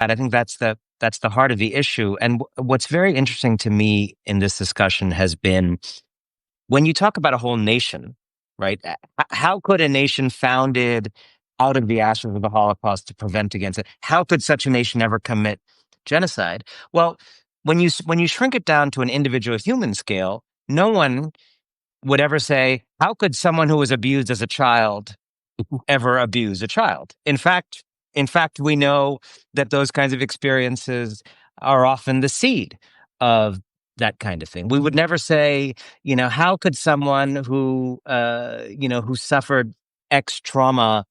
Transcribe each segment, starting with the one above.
And I think that's the heart of the issue. And what's very interesting to me in this discussion has been when you talk about a whole nation, right? How could a nation founded out of the ashes of the Holocaust to prevent against it? How could such a nation ever commit genocide? Well, when you shrink it down to an individual human scale, no one would ever say, "How could someone who was abused as a child ever abuse a child?" In fact, we know that those kinds of experiences are often the seed of that kind of thing. We would never say, how could someone who suffered X trauma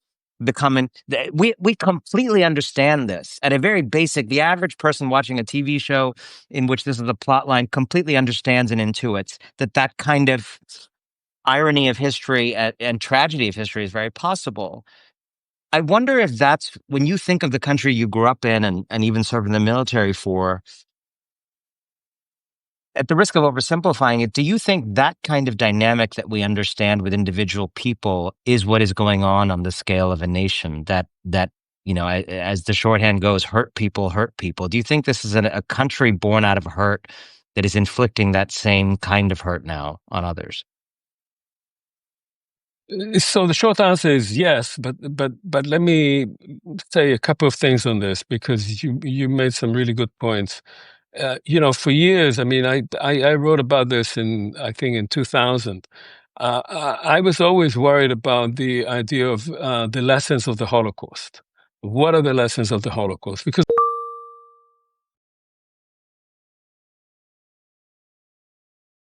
we completely understand this at a very basic, the average person watching a TV show in which this is a plot line completely understands and intuits that kind of irony of history and tragedy of history is very possible. I wonder if that's when you think of the country you grew up in and even served in the military for, at the risk of oversimplifying it, do you think that kind of dynamic that we understand with individual people is what is going on the scale of a nation? As the shorthand goes, hurt people hurt people. Do you think this is a country born out of hurt that is inflicting that same kind of hurt now on others? So the short answer is yes, but let me say a couple of things on this because you made some really good points. For years, I mean, I wrote about this I think in 2000. I was always worried about the idea of the lessons of the Holocaust. What are the lessons of the Holocaust? Because